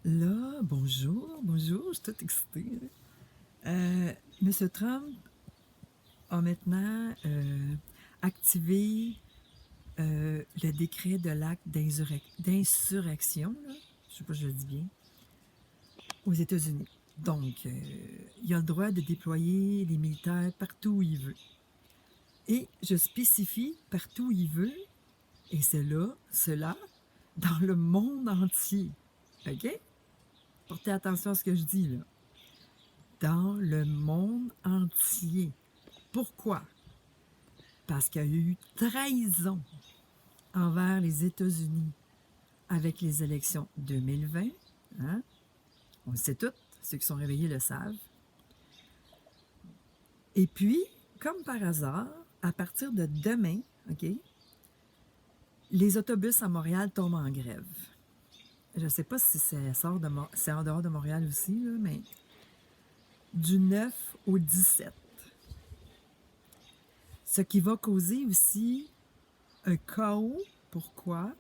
Là, bonjour, je suis toute excitée. Monsieur Trump a maintenant activé le décret de l'acte d'insurrection, là, je sais pas si je le dis bien, aux États-Unis. Donc, il a le droit de déployer les militaires partout où il veut. Et je spécifie partout où il veut, et cela, dans le monde entier. OK? Portez attention à ce que je dis, là. Dans le monde entier. Pourquoi? Parce qu'il y a eu trahison envers les États-Unis avec les élections 2020. Hein? On le sait tous, ceux qui sont réveillés le savent. Et puis, comme par hasard, à partir de demain, OK, les autobus à Montréal tombent en grève. Je ne sais pas si c'est en dehors de Montréal aussi, là, mais du 9 au 17. Ce qui va causer aussi un chaos. Pourquoi?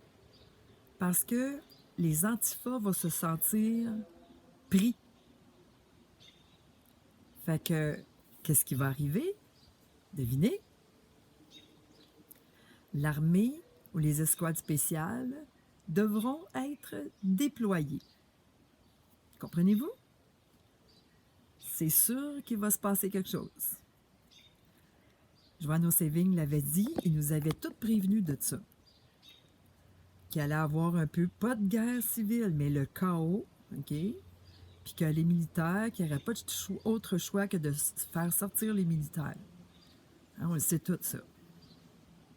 Parce que les antifas vont se sentir pris. Fait que, qu'est-ce qui va arriver? Devinez? L'armée ou les escouades spéciales devront être déployées. Comprenez-vous? C'est sûr qu'il va se passer quelque chose. Joanne O'Saving l'avait dit, il nous avait tous prévenus de ça. Qu'il allait avoir un peu, pas de guerre civile, mais le chaos, OK? Puis que les militaires, qu'il n'y aurait pas autre choix que de faire sortir les militaires. Hein, on le sait tout, ça.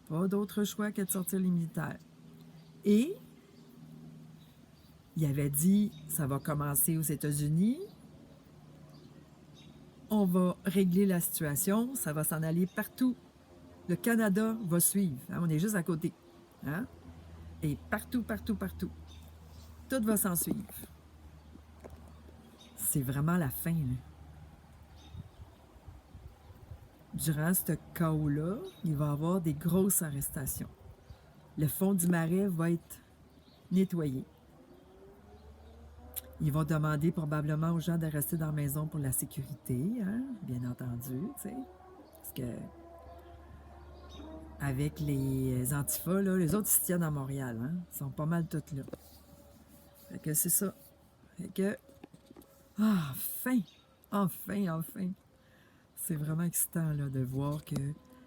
Pas d'autre choix que de sortir les militaires. Et il avait dit, ça va commencer aux États-Unis, on va régler la situation, ça va s'en aller partout. Le Canada va suivre. Hein, on est juste à côté. Hein? Et partout, partout, partout. Tout va s'en suivre. C'est vraiment la fin, là. Durant ce chaos-là, il va y avoir des grosses arrestations. Le fond du marais va être nettoyé. Ils vont demander probablement aux gens de rester dans la maison pour la sécurité, hein? Bien entendu, tu sais. Parce que avec les antifas, là, les autres, ils se tiennent à Montréal, hein? Ils sont pas mal tous là. Fait que c'est ça. Fait que... Ah, enfin! Enfin, enfin! C'est vraiment excitant, là, de voir que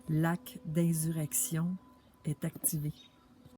l'acte d'insurrection est activé.